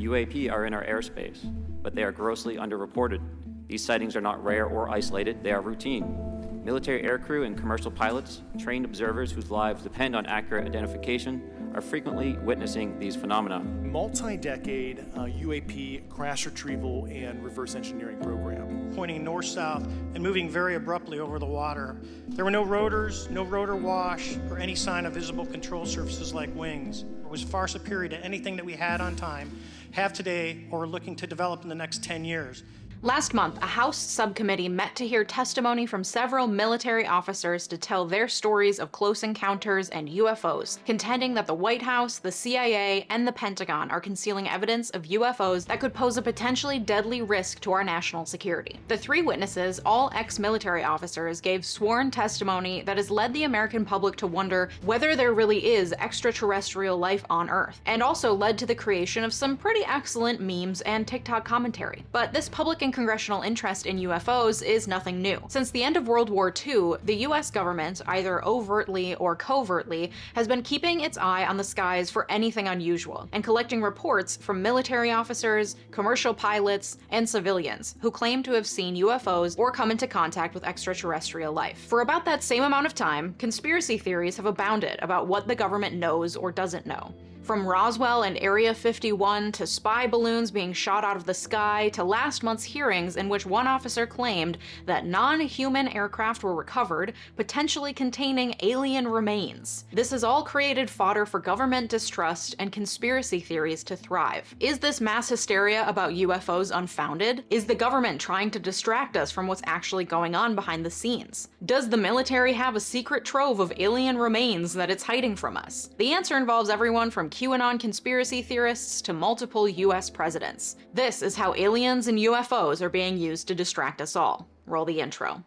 UAP are in our airspace, but they are grossly underreported. These sightings are not rare or isolated, they are routine. Military aircrew and commercial pilots, trained observers whose lives depend on accurate identification, are frequently witnessing these phenomena. Multi-decade UAP crash retrieval and reverse engineering program. Pointing north-south and moving very abruptly over the water. There were no rotors, no rotor wash, or any sign of visible control surfaces like wings. It was far superior to anything that we had on time, have today, or are looking to develop in the next 10 years. Last month, a House subcommittee met to hear testimony from several military officers to tell their stories of close encounters and UFOs, contending that the White House, the CIA, and the Pentagon are concealing evidence of UFOs that could pose a potentially deadly risk to our national security. The three witnesses, all ex-military officers, gave sworn testimony that has led the American public to wonder whether there really is extraterrestrial life on Earth, and also led to the creation of some pretty excellent memes and TikTok commentary. But this public and congressional interest in UFOs is nothing new. Since the end of World War II, the US government, either overtly or covertly, has been keeping its eye on the skies for anything unusual, and collecting reports from military officers, commercial pilots, and civilians who claim to have seen UFOs or come into contact with extraterrestrial life. For about that same amount of time, conspiracy theories have abounded about what the government knows or doesn't know. From Roswell and Area 51 to spy balloons being shot out of the sky to last month's hearings in which one officer claimed that non-human aircraft were recovered, potentially containing alien remains. This has all created fodder for government distrust and conspiracy theories to thrive. Is this mass hysteria about UFOs unfounded? Is the government trying to distract us from what's actually going on behind the scenes? Does the military have a secret trove of alien remains that it's hiding from us? The answer involves everyone from QAnon conspiracy theorists to multiple US presidents. This is how aliens and UFOs are being used to distract us all. Roll the intro.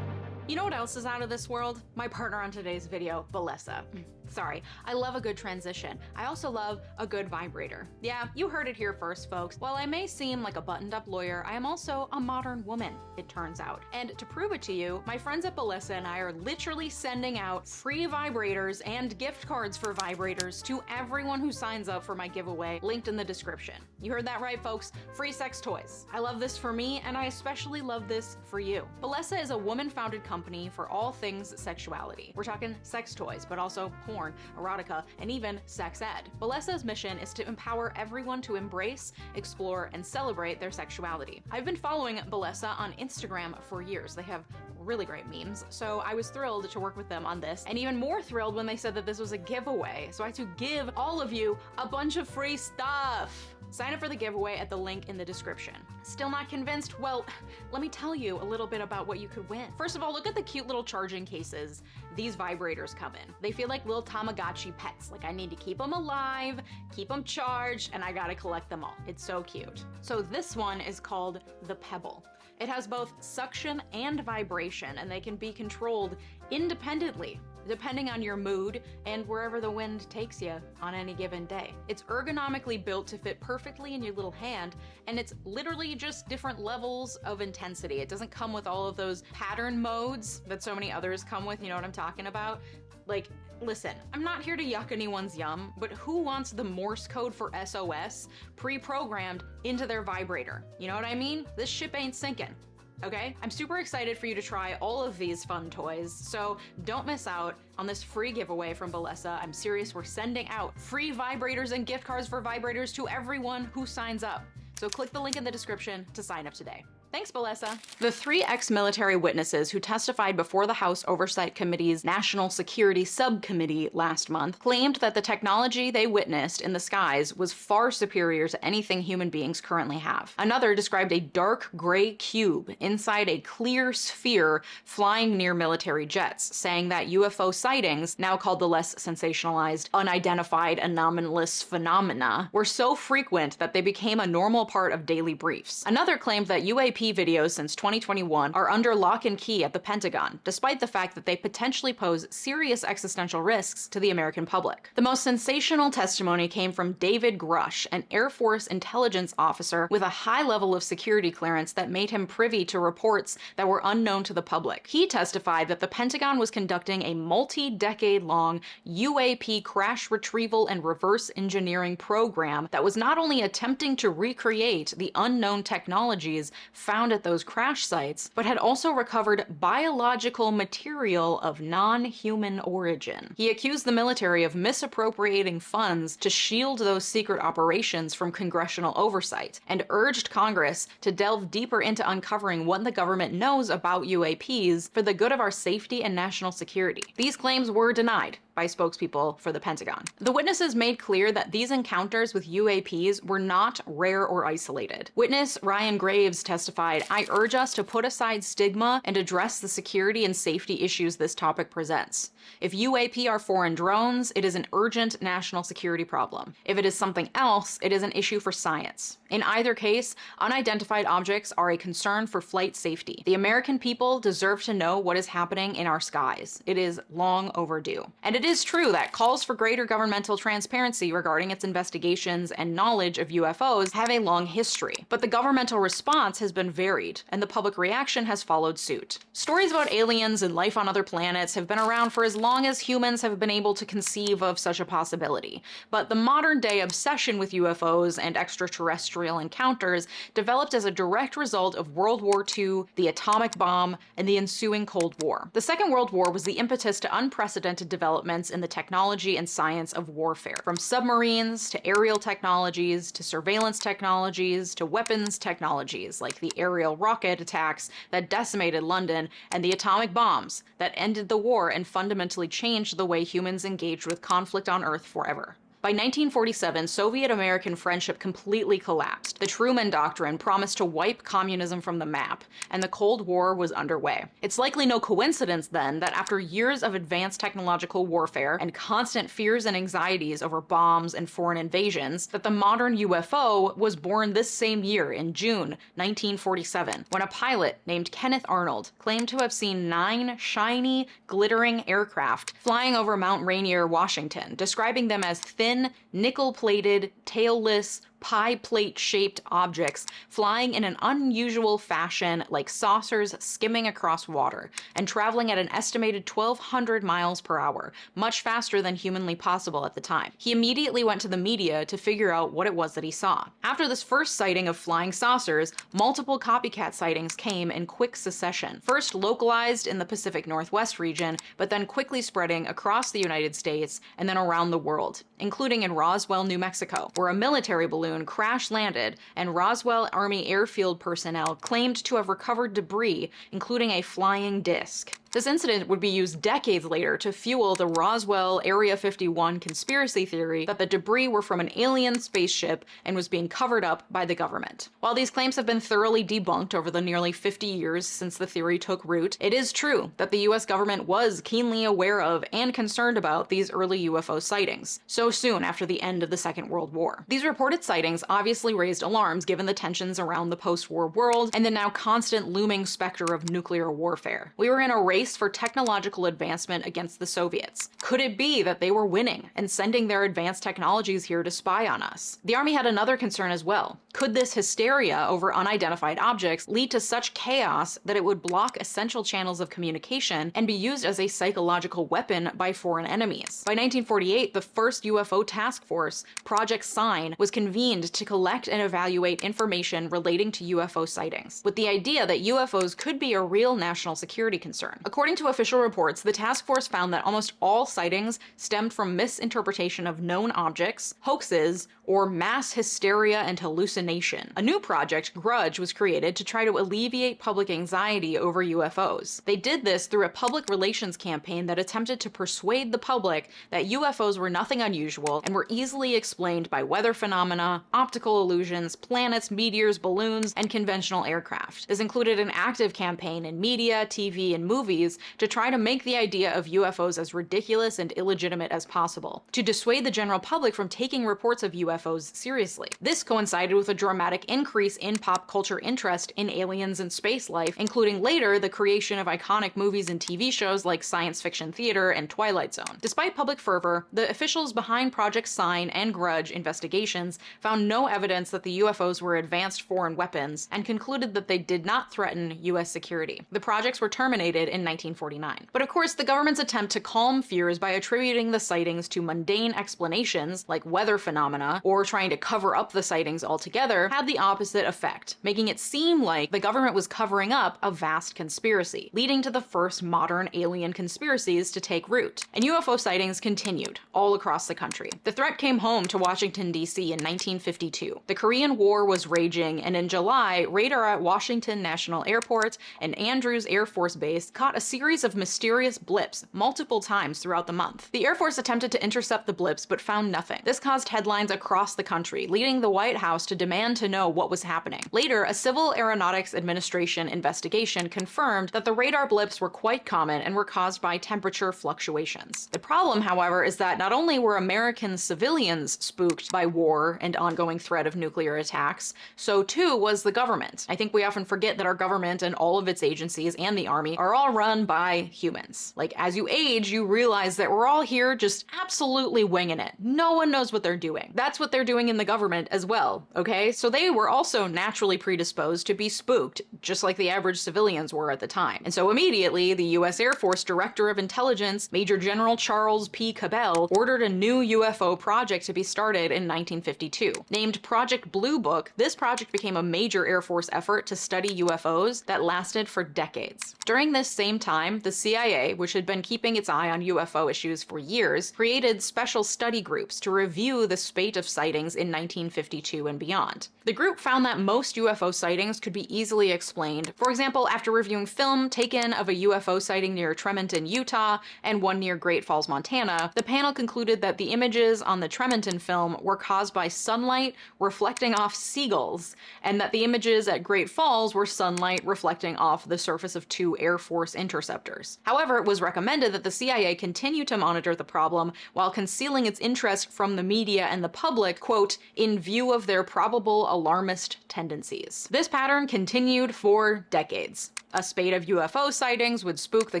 You know what else is out of this world? My partner on today's video, 𝗬𝗫𝗧𝗧. Sorry, I love a good transition. I also love a good vibrator. Yeah, you heard it here first, folks. While I may seem like a buttoned-up lawyer, I am also a modern woman, it turns out. And to prove it to you, my friends at 𝗬𝗫𝗧𝗧 and I are literally sending out free vibrators and gift cards for vibrators to everyone who signs up for my giveaway, linked in the description. You heard that right, folks. Free sex toys. I love this for me, and I especially love this for you. 𝗬𝗫𝗧𝗧 is a woman-founded company for all things sexuality. We're talking sex toys, but also porn, erotica, and even sex ed. 𝗬𝗫𝗧𝗧's mission is to empower everyone to embrace, explore, and celebrate their sexuality. I've been following 𝗬𝗬𝗧𝗧 on Instagram for years. They have really great memes, so I was thrilled to work with them on this, and even more thrilled when they said that this was a giveaway, so I had to give all of you a bunch of free stuff. Sign up for the giveaway at the link in the description. Still not convinced? Well, let me tell you a little bit about what you could win. First of all, look at the cute little charging cases these vibrators come in. They feel like little Tamagotchi pets. Like, I need to keep them alive, keep them charged, and I gotta collect them all. It's so cute. So this one is called the Pebble. It has both suction and vibration, and they can be controlled independently, depending on your mood and wherever the wind takes you on any given day. It's ergonomically built to fit perfectly in your little hand, and it's literally just different levels of intensity. It doesn't come with all of those pattern modes that so many others come with, you know what I'm talking about? Like, listen, I'm not here to yuck anyone's yum, but who wants the Morse code for SOS pre-programmed into their vibrator? You know what I mean? This ship ain't sinking. Okay? I'm super excited for you to try all of these fun toys, so don't miss out on this free giveaway from 𝗬𝗬𝗧𝗧. I'm serious, we're sending out free vibrators and gift cards for vibrators to everyone who signs up. So click the link in the description to sign up today. Thanks, 𝗬𝗬𝗧𝗧. The three ex-military witnesses who testified before the House Oversight Committee's National Security Subcommittee last month claimed that the technology they witnessed in the skies was far superior to anything human beings currently have. Another described a dark gray cube inside a clear sphere flying near military jets, saying that UFO sightings, now called the less sensationalized unidentified anomalous phenomena, were so frequent that they became a normal part of daily briefs. Another claimed that UAP UAP videos since 2021 are under lock and key at the Pentagon, despite the fact that they potentially pose serious existential risks to the American public. The most sensational testimony came from David Grush, an Air Force intelligence officer with a high level of security clearance that made him privy to reports that were unknown to the public. He testified that the Pentagon was conducting a multi-decade-long UAP crash retrieval and reverse engineering program that was not only attempting to recreate the unknown technologies found at those crash sites, but had also recovered biological material of non-human origin. He accused the military of misappropriating funds to shield those secret operations from congressional oversight, and urged Congress to delve deeper into uncovering what the government knows about UAPs for the good of our safety and national security. These claims were denied by spokespeople for the Pentagon. The witnesses made clear that these encounters with UAPs were not rare or isolated. Witness Ryan Graves testified, "I urge us to put aside stigma and address the security and safety issues this topic presents. If UAP are foreign drones, it is an urgent national security problem. If it is something else, it is an issue for science. In either case, unidentified objects are a concern for flight safety. The American people deserve to know what is happening in our skies. It is long overdue." And it is true that calls for greater governmental transparency regarding its investigations and knowledge of UFOs have a long history, but the governmental response has been varied, and the public reaction has followed suit. Stories about aliens and life on other planets have been around for as long as humans have been able to conceive of such a possibility, but the modern-day obsession with UFOs and extraterrestrial encounters developed as a direct result of World War II, the atomic bomb, and the ensuing Cold War. The Second World War was the impetus to unprecedented developments in the technology and science of warfare, from submarines to aerial technologies to surveillance technologies to weapons technologies like the aerial rocket attacks that decimated London and the atomic bombs that ended the war and fundamentally changed the way humans engaged with conflict on Earth forever. By 1947, Soviet-American friendship completely collapsed. The Truman Doctrine promised to wipe communism from the map, and the Cold War was underway. It's likely no coincidence, then, that after years of advanced technological warfare and constant fears and anxieties over bombs and foreign invasions, that the modern UFO was born this same year in June 1947, when a pilot named Kenneth Arnold claimed to have seen 9 shiny, glittering aircraft flying over Mount Rainier, Washington, describing them as thin, nickel-plated, tailless, pie plate-shaped objects flying in an unusual fashion like saucers skimming across water and traveling at an estimated 1,200 miles per hour, much faster than humanly possible at the time. He immediately went to the media to figure out what it was that he saw. After this first sighting of flying saucers, multiple copycat sightings came in quick succession, first localized in the Pacific Northwest region, but then quickly spreading across the United States and then around the world, including in Roswell, New Mexico, where a military balloon crash-landed and Roswell Army airfield personnel claimed to have recovered debris, including a flying disc. This incident would be used decades later to fuel the Roswell Area 51 conspiracy theory that the debris were from an alien spaceship and was being covered up by the government. While these claims have been thoroughly debunked over the nearly 50 years since the theory took root, it is true that the US government was keenly aware of and concerned about these early UFO sightings, so soon after the end of the Second World War. These reported sightings obviously raised alarms given the tensions around the post-war world and the now constant looming specter of nuclear warfare. We were in a race for technological advancement against the Soviets. Could it be that they were winning and sending their advanced technologies here to spy on us? The Army had another concern as well. Could this hysteria over unidentified objects lead to such chaos that it would block essential channels of communication and be used as a psychological weapon by foreign enemies? By 1948, the first UFO task force, Project Sign, was convened to collect and evaluate information relating to UFO sightings, with the idea that UFOs could be a real national security concern. According to official reports, the task force found that almost all sightings stemmed from misinterpretation of known objects, hoaxes, or mass hysteria and hallucination. A new project, Grudge, was created to try to alleviate public anxiety over UFOs. They did this through a public relations campaign that attempted to persuade the public that UFOs were nothing unusual and were easily explained by weather phenomena, optical illusions, planets, meteors, balloons, and conventional aircraft. This included an active campaign in media, TV, and movies movies to try to make the idea of UFOs as ridiculous and illegitimate as possible, to dissuade the general public from taking reports of UFOs seriously. This coincided with a dramatic increase in pop culture interest in aliens and space life, including later the creation of iconic movies and TV shows like science fiction theater and Twilight Zone. Despite public fervor, the officials behind Project Sign and Grudge investigations found no evidence that the UFOs were advanced foreign weapons and concluded that they did not threaten U.S. security. The projects were terminated in 1949. But of course, the government's attempt to calm fears by attributing the sightings to mundane explanations like weather phenomena or trying to cover up the sightings altogether had the opposite effect, making it seem like the government was covering up a vast conspiracy, leading to the first modern alien conspiracies to take root. And UFO sightings continued all across the country. The threat came home to Washington, D.C. in 1952. The Korean War was raging, and in July, radar at Washington National Airport and Andrews Air Force Base caught a series of mysterious blips multiple times throughout the month. The Air Force attempted to intercept the blips but found nothing. This caused headlines across the country, leading the White House to demand to know what was happening. Later, a Civil Aeronautics Administration investigation confirmed that the radar blips were quite common and were caused by temperature fluctuations. The problem, however, is that not only were American civilians spooked by war and ongoing threat of nuclear attacks, so too was the government. I think we often forget that our government and all of its agencies and the army are all run by humans. Like, as you age, you realize that we're all here just absolutely winging it. No one knows what they're doing. That's what they're doing in the government as well, okay? So they were also naturally predisposed to be spooked, just like the average civilians were at the time. And so immediately, the U.S. Air Force Director of Intelligence, Major General Charles P. Cabell, ordered a new UFO project to be started in 1952. Named Project Blue Book, this project became a major Air Force effort to study UFOs that lasted for decades. During this same time, the CIA, which had been keeping its eye on UFO issues for years, created special study groups to review the spate of sightings in 1952 and beyond. The group found that most UFO sightings could be easily explained. For example, after reviewing film taken of a UFO sighting near Tremonton, Utah, and one near Great Falls, Montana, the panel concluded that the images on the Tremonton film were caused by sunlight reflecting off seagulls, and that the images at Great Falls were sunlight reflecting off the surface of two Air Force interceptors. However, it was recommended that the CIA continue to monitor the problem while concealing its interest from the media and the public, quote, in view of their probable alarmist tendencies. This pattern continued for decades. A spate of UFO sightings would spook the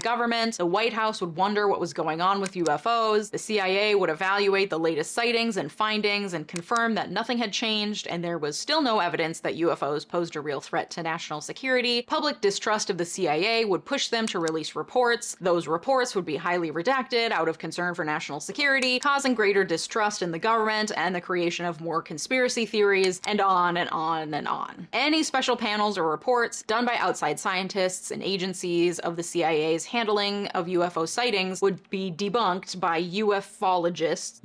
government, the White House would wonder what was going on with UFOs, the CIA would evaluate the latest sightings and findings and confirm that nothing had changed and there was still no evidence that UFOs posed a real threat to national security. Public distrust of the CIA would push them to release reports. Those reports would be highly redacted out of concern for national security, causing greater distrust in the government and the creation of more conspiracy theories, and on and on and on. Any special panels or reports done by outside scientists and agencies of the CIA's handling of UFO sightings would be debunked by ufologists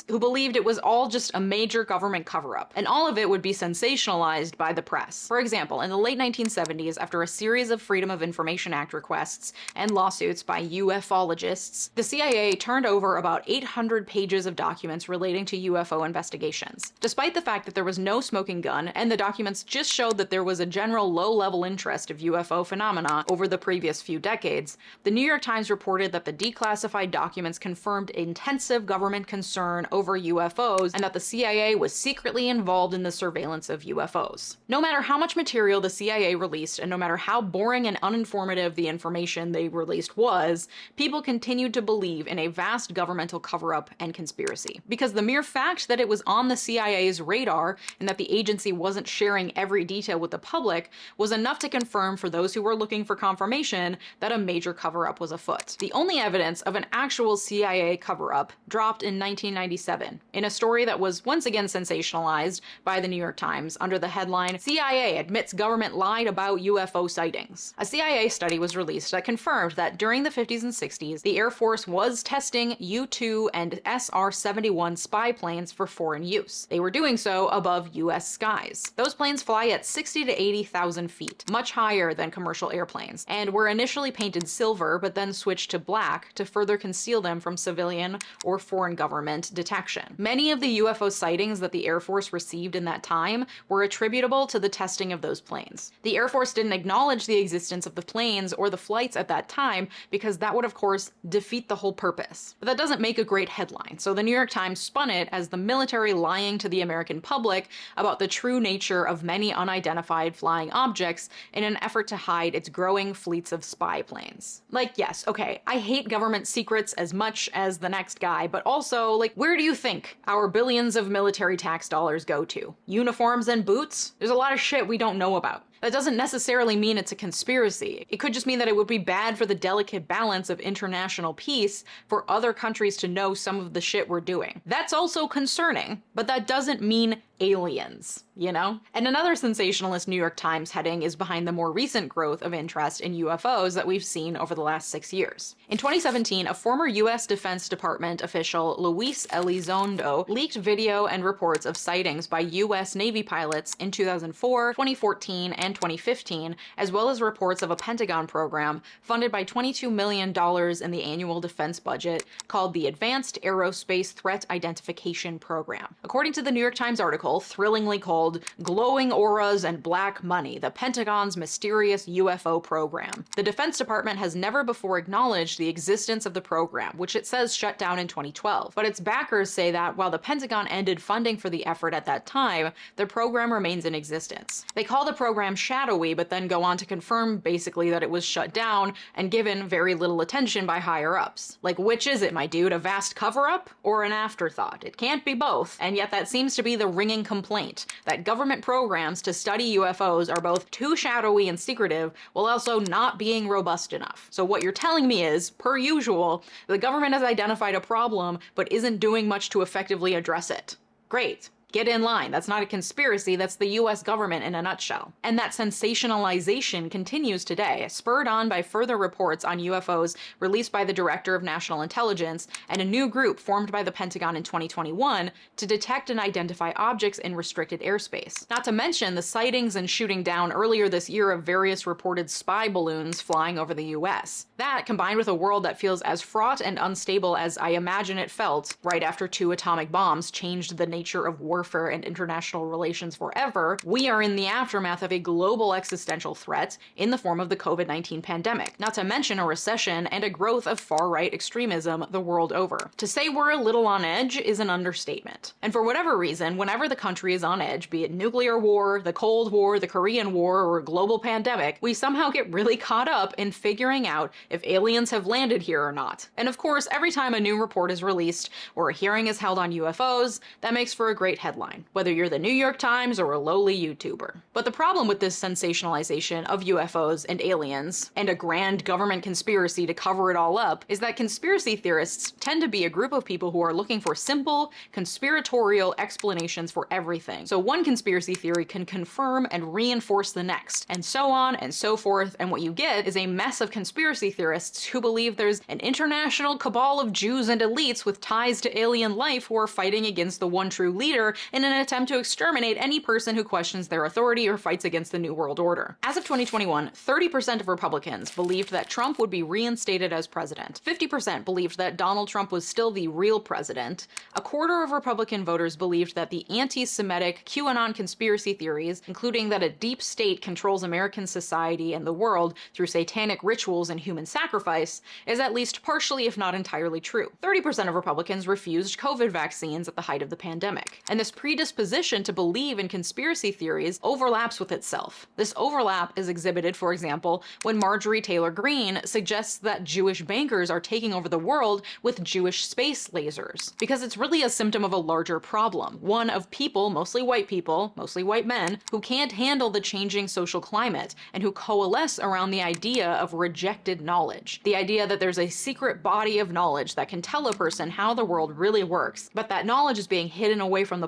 who believed it was all just a major government cover-up, and all of it would be sensationalized by the press. For example, in the late 1970s, after a series of Freedom of Information Act requests and lawsuits by ufologists, the CIA turned over about 800 pages of documents relating to UFO investigations. Despite the fact that there was no smoking gun, and the documents just showed that there was a general low-level interest of UFO phenomena over the previous few decades, the New York Times reported that the declassified documents confirmed intensive government concern over UFOs and that the CIA was secretly involved in the surveillance of UFOs. No matter how much material the CIA released and no matter how boring and uninformative the information they released was, people continued to believe in a vast governmental cover-up and conspiracy. Because the mere fact that it was on the CIA's radar and that the agency wasn't sharing every detail with the public was enough to confirm for those who were looking for confirmation that a major cover-up was afoot. The only evidence of an actual CIA cover-up dropped in 1997 in a story that was once again sensationalized by the New York Times under the headline, CIA Admits Government Lied About UFO Sightings. A CIA study was released that confirmed that during the 50s and 60s, the Air Force was testing U-2 and SR-71 spy planes for foreign use. They were doing so above U.S. skies. Those planes fly at 60 to 80,000 feet, much higher than commercial airplanes, and were initially painted silver but then switched to black to further conceal them from civilians civilian or foreign government detection. Many of the UFO sightings that the Air Force received in that time were attributable to the testing of those planes. The Air Force didn't acknowledge the existence of the planes or the flights at that time because that would, of course, defeat the whole purpose. But that doesn't make a great headline, so the New York Times spun it as the military lying to the American public about the true nature of many unidentified flying objects in an effort to hide its growing fleets of spy planes. Like, yes, okay, I hate government secrets as much as the next guy, but also, like, where do you think our billions of military tax dollars go to? Uniforms and boots? There's a lot of shit we don't know about. That doesn't necessarily mean it's a conspiracy. It could just mean that it would be bad for the delicate balance of international peace for other countries to know some of the shit we're doing. That's also concerning, but that doesn't mean aliens, you know? And another sensationalist New York Times heading is behind the more recent growth of interest in UFOs that we've seen over the last 6 years. In 2017, a former US Defense Department official, 𝗬𝗟𝗍𝗪𝗏, leaked video and reports of sightings by US Navy pilots in 2004, 2014, and 2015, as well as reports of a Pentagon program funded by $22 million in the annual defense budget called the Advanced Aerospace Threat Identification Program. According to the New York Times article, thrillingly called Glowing Auras and Black Money, the Pentagon's Mysterious UFO Program. The Defense Department has never before acknowledged the existence of the program, which it says shut down in 2012. But its backers say that while the Pentagon ended funding for the effort at that time, the program remains in existence. They call the program shadowy, but then go on to confirm basically that it was shut down and given very little attention by higher-ups. Like, which is it, my dude? A vast cover-up or an afterthought? It can't be both, and yet that seems to be the ringing complaint, that government programs to study UFOs are both too shadowy and secretive while also not being robust enough. So what you're telling me is, per usual, the government has identified a problem but isn't doing much to effectively address it. Great. Get in line. That's not a conspiracy, that's the US government in a nutshell. And that sensationalization continues today, spurred on by further reports on UFOs released by the Director of National Intelligence and a new group formed by the Pentagon in 2021 to detect and identify objects in restricted airspace. Not to mention the sightings and shooting down earlier this year of various reported spy balloons flying over the US. That, combined with a world that feels as fraught and unstable as I imagine it felt right after 2 atomic bombs changed the nature of warfare and international relations forever, we are in the aftermath of a global existential threat in the form of the COVID-19 pandemic, not to mention a recession and a growth of far-right extremism the world over. To say we're a little on edge is an understatement. And for whatever reason, whenever the country is on edge, be it nuclear war, the Cold War, the Korean War, or a global pandemic, we somehow get really caught up in figuring out if aliens have landed here or not. And of course, every time a new report is released or a hearing is held on UFOs, that makes for a great headline, whether you're the New York Times or a lowly YouTuber. But the problem with this sensationalization of UFOs and aliens, and a grand government conspiracy to cover it all up, is that conspiracy theorists tend to be a group of people who are looking for simple, conspiratorial explanations for everything. So one conspiracy theory can confirm and reinforce the next, and so on and so forth, and what you get is a mess of conspiracy theorists who believe there's an international cabal of Jews and elites with ties to alien life who are fighting against the one true leader in an attempt to exterminate any person who questions their authority or fights against the New World Order. As of 2021, 30% of Republicans believed that Trump would be reinstated as president. 50% believed that Donald Trump was still the real president. A quarter of Republican voters believed that the anti-Semitic QAnon conspiracy theories, including that a deep state controls American society and the world through satanic rituals and human sacrifice, is at least partially, if not entirely, true. 30% of Republicans refused COVID vaccines at the height of the pandemic. And this predisposition to believe in conspiracy theories overlaps with itself. This overlap is exhibited, for example, when Marjorie Taylor Greene suggests that Jewish bankers are taking over the world with Jewish space lasers. Because it's really a symptom of a larger problem, one of people, mostly white men, who can't handle the changing social climate and who coalesce around the idea of rejected knowledge. The idea that there's a secret body of knowledge that can tell a person how the world really works, but that knowledge is being hidden away from the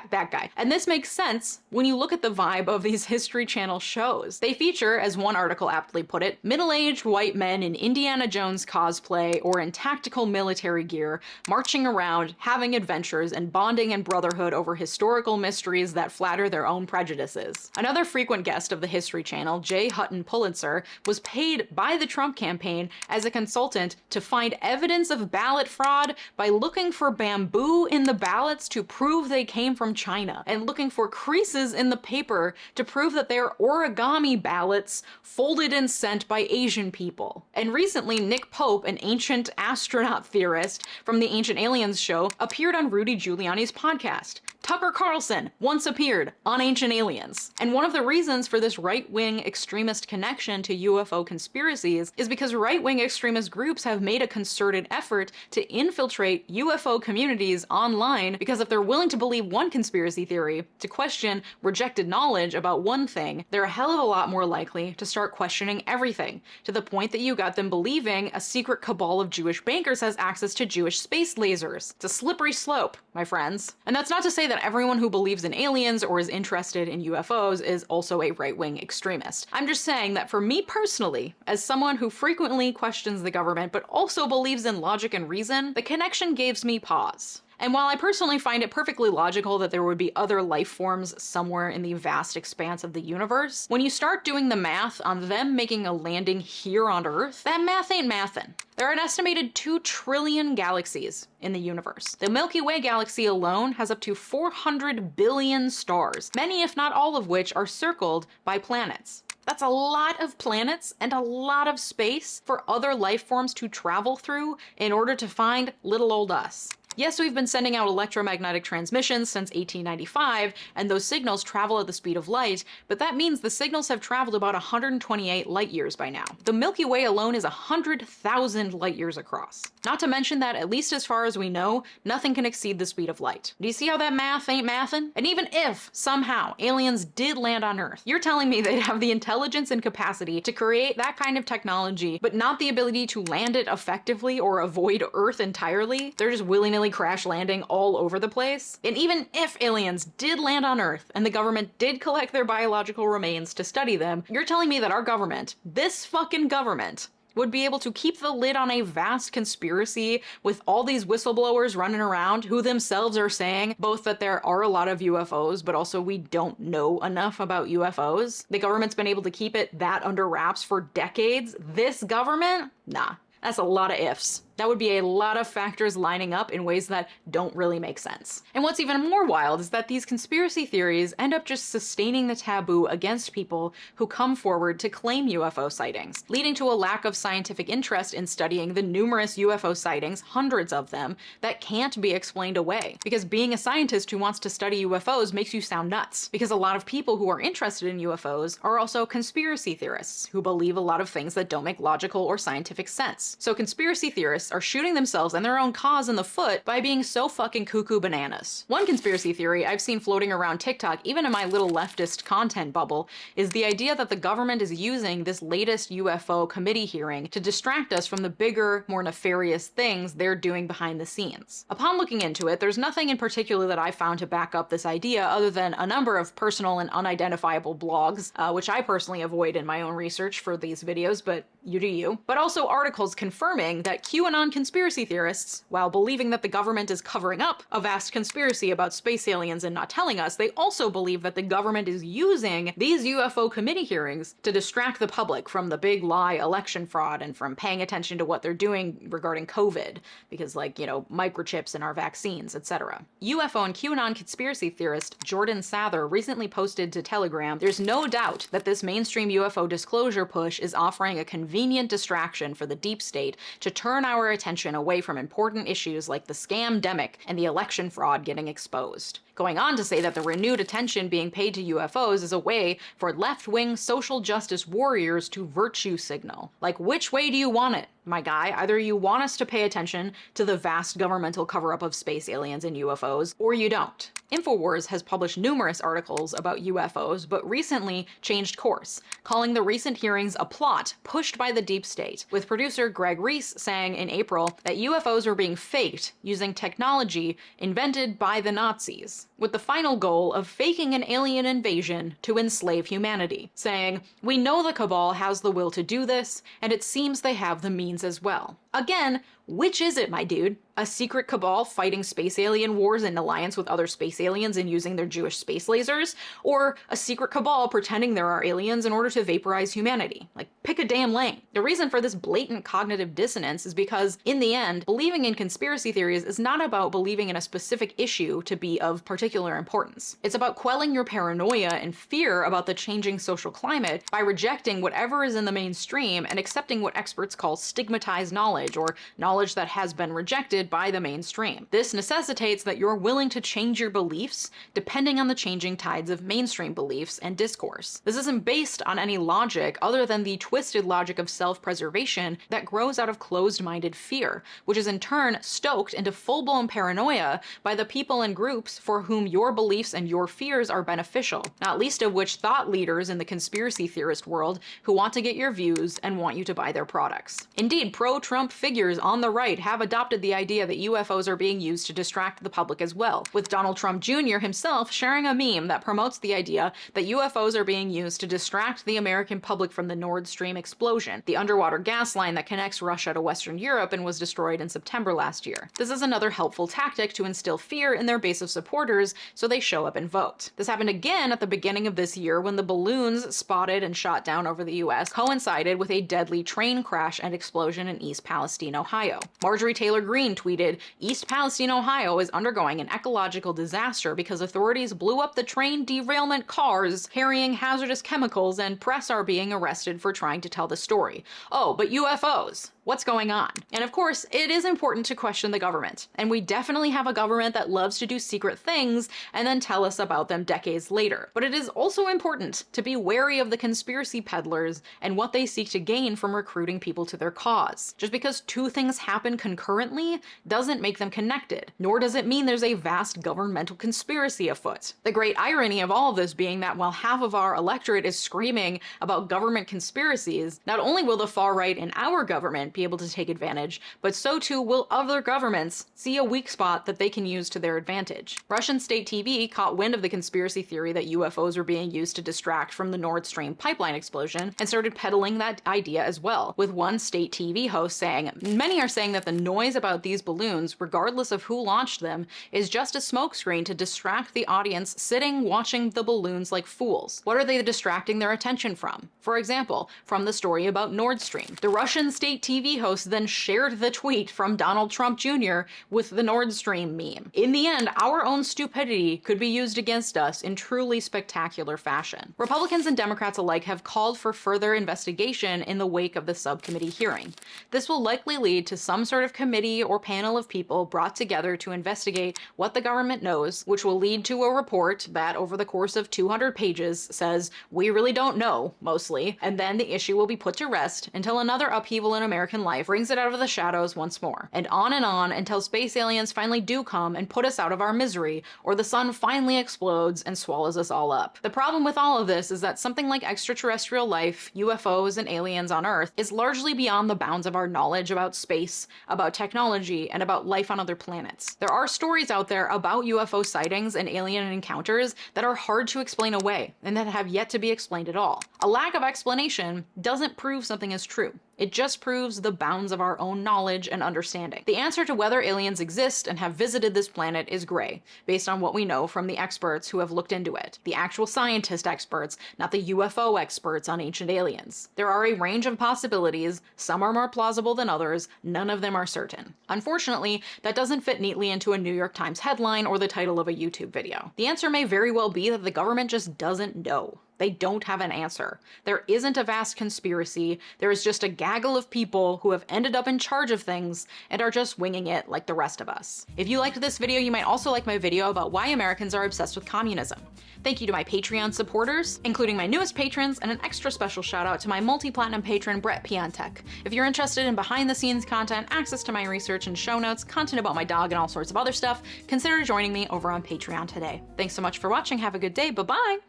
Yeah, that guy. And this makes sense when you look at the vibe of these History Channel shows. They feature, as one article aptly put it, middle-aged white men in Indiana Jones cosplay or in tactical military gear, marching around, having adventures, and bonding in brotherhood over historical mysteries that flatter their own prejudices. Another frequent guest of the History Channel, 𝗂𝗜𝗏𝗡𝗡𝗘𝗧, was paid by the Trump campaign as a consultant to find evidence of ballot fraud by looking for bamboo in the ballots to prove they came from China, and looking for creases in the paper to prove that they're origami ballots folded and sent by Asian people. And recently, Nick Pope, an ancient astronaut theorist from the Ancient Aliens show, appeared on Rudy Giuliani's podcast. Tucker Carlson once appeared on Ancient Aliens. And one of the reasons for this right-wing extremist connection to UFO conspiracies is because right-wing extremist groups have made a concerted effort to infiltrate UFO communities online, because if they're willing to believe one conspiracy theory, to question rejected knowledge about one thing, they're a hell of a lot more likely to start questioning everything, to the point that you got them believing a secret cabal of Jewish bankers has access to Jewish space lasers. It's a slippery slope, my friends. And that's not to say that everyone who believes in aliens or is interested in UFOs is also a right-wing extremist. I'm just saying that for me personally, as someone who frequently questions the government but also believes in logic and reason, the connection gives me pause. And while I personally find it perfectly logical that there would be other life forms somewhere in the vast expanse of the universe, when you start doing the math on them making a landing here on Earth, that math ain't mathin'. There are an estimated 2 trillion galaxies in the universe. The Milky Way galaxy alone has up to 400 billion stars, many if not all of which are circled by planets. That's a lot of planets and a lot of space for other life forms to travel through in order to find little old us. Yes, we've been sending out electromagnetic transmissions since 1895, and those signals travel at the speed of light, but that means the signals have traveled about 128 light years by now. The Milky Way alone is 100,000 light years across. Not to mention that, at least as far as we know, nothing can exceed the speed of light. Do you see how that math ain't mathin'? And even if, somehow, aliens did land on Earth, you're telling me they'd have the intelligence and capacity to create that kind of technology, but not the ability to land it effectively or avoid Earth entirely? They're just willy-nilly crash landing all over the place? And even if aliens did land on Earth and the government did collect their biological remains to study them, you're telling me that our government, this fucking government, would be able to keep the lid on a vast conspiracy with all these whistleblowers running around who themselves are saying both that there are a lot of UFOs, but also we don't know enough about UFOs? The government's been able to keep it that under wraps for decades? This government? Nah. That's a lot of ifs. That would be a lot of factors lining up in ways that don't really make sense. And what's even more wild is that these conspiracy theories end up just sustaining the taboo against people who come forward to claim UFO sightings, leading to a lack of scientific interest in studying the numerous UFO sightings, hundreds of them, that can't be explained away. Because being a scientist who wants to study UFOs makes you sound nuts. Because a lot of people who are interested in UFOs are also conspiracy theorists who believe a lot of things that don't make logical or scientific sense. So conspiracy theorists are shooting themselves and their own cause in the foot by being so fucking cuckoo bananas. One conspiracy theory I've seen floating around TikTok, even in my little leftist content bubble, is the idea that the government is using this latest UFO committee hearing to distract us from the bigger, more nefarious things they're doing behind the scenes. Upon looking into it, there's nothing in particular that I found to back up this idea other than a number of personal and unidentifiable blogs, which I personally avoid in my own research for these videos, but you do you. But also articles confirming that QAnon conspiracy theorists, while believing that the government is covering up a vast conspiracy about space aliens and not telling us, they also believe that the government is using these UFO committee hearings to distract the public from the big lie election fraud and from paying attention to what they're doing regarding COVID, because like, you know, microchips in our vaccines, etc. UFO and QAnon conspiracy theorist Jordan Sather recently posted to Telegram, "There's no doubt that this mainstream UFO disclosure push is offering a convenient distraction for the deep state to turn our attention away from important issues like the scam-demic and the election fraud getting exposed." Going on to say that the renewed attention being paid to UFOs is a way for left-wing social justice warriors to virtue signal. Like, which way do you want it, my guy? Either you want us to pay attention to the vast governmental cover-up of space aliens and UFOs, or you don't. InfoWars has published numerous articles about UFOs, but recently changed course, calling the recent hearings a plot pushed by the deep state, with producer Greg Reese saying in April that UFOs were being faked using technology invented by the Nazis, with the final goal of faking an alien invasion to enslave humanity, saying, "We know the cabal has the will to do this, and it seems they have the means as well." Again, which is it, my dude? A secret cabal fighting space alien wars in alliance with other space aliens and using their Jewish space lasers? Or a secret cabal pretending there are aliens in order to vaporize humanity? Like, pick a damn lane. The reason for this blatant cognitive dissonance is because, in the end, believing in conspiracy theories is not about believing in a specific issue to be of particular importance. It's about quelling your paranoia and fear about the changing social climate by rejecting whatever is in the mainstream and accepting what experts call stigmatized knowledge, or knowledge that has been rejected by the mainstream. This necessitates that you're willing to change your beliefs depending on the changing tides of mainstream beliefs and discourse. This isn't based on any logic other than the twisted logic of self-preservation that grows out of closed-minded fear, which is in turn stoked into full-blown paranoia by the people and groups for whom your beliefs and your fears are beneficial, not least of which thought leaders in the conspiracy theorist world who want to get your views and want you to buy their products. Indeed, pro-Trump figures on the right have adopted the idea that UFOs are being used to distract the public as well, with Donald Trump Jr. himself sharing a meme that promotes the idea that UFOs are being used to distract the American public from the Nord Stream explosion, the underwater gas line that connects Russia to Western Europe and was destroyed in September last year. This is another helpful tactic to instill fear in their base of supporters so they show up and vote. This happened again at the beginning of this year when the balloons spotted and shot down over the US coincided with a deadly train crash and explosion in East Palestine, Ohio. Marjorie Taylor Greene tweeted, "East Palestine, Ohio is undergoing an ecological disaster because authorities blew up the train derailment cars carrying hazardous chemicals and press are being arrested for trying to tell the story. Oh, but UFOs. What's going on?" And of course, it is important to question the government. And we definitely have a government that loves to do secret things and then tell us about them decades later. But it is also important to be wary of the conspiracy peddlers and what they seek to gain from recruiting people to their cause. Just because two things happen concurrently doesn't make them connected, nor does it mean there's a vast governmental conspiracy afoot. The great irony of all of this being that while half of our electorate is screaming about government conspiracies, not only will the far right in our government be able to take advantage, but so too will other governments see a weak spot that they can use to their advantage. Russian state TV caught wind of the conspiracy theory that UFOs were being used to distract from the Nord Stream pipeline explosion and started peddling that idea as well, with one state TV host saying, "Many are saying that the noise about these balloons, regardless of who launched them, is just a smokescreen to distract the audience sitting watching the balloons like fools. What are they distracting their attention from? For example, from the story about Nord Stream. The Russian state TV TV host then shared the tweet from Donald Trump Jr. with the Nord Stream meme. In the end, our own stupidity could be used against us in truly spectacular fashion. Republicans and Democrats alike have called for further investigation in the wake of the subcommittee hearing. This will likely lead to some sort of committee or panel of people brought together to investigate what the government knows, which will lead to a report that over the course of 200 pages says, we really don't know, mostly, and then the issue will be put to rest until another upheaval in American life brings it out of the shadows once more. And on until space aliens finally do come and put us out of our misery, or the sun finally explodes and swallows us all up. The problem with all of this is that something like extraterrestrial life, UFOs, and aliens on Earth is largely beyond the bounds of our knowledge about space, about technology, and about life on other planets. There are stories out there about UFO sightings and alien encounters that are hard to explain away, and that have yet to be explained at all. A lack of explanation doesn't prove something is true. It just proves the bounds of our own knowledge and understanding. The answer to whether aliens exist and have visited this planet is gray, based on what we know from the experts who have looked into it. The actual scientist experts, not the UFO experts on ancient aliens. There are a range of possibilities, some are more plausible than others, none of them are certain. Unfortunately, that doesn't fit neatly into a New York Times headline or the title of a YouTube video. The answer may very well be that the government just doesn't know. They don't have an answer. There isn't a vast conspiracy, there is just a gaggle of people who have ended up in charge of things and are just winging it like the rest of us. If you liked this video, you might also like my video about why Americans are obsessed with communism. Thank you to my Patreon supporters, including my newest patrons, and an extra special shout out to my multi-platinum patron, 𝗦𝗡𝗡𝗏𝗧𝗏. If you're interested in behind-the-scenes content, access to my research and show notes, content about my dog, and all sorts of other stuff, consider joining me over on Patreon today. Thanks so much for watching, have a good day, bye-bye!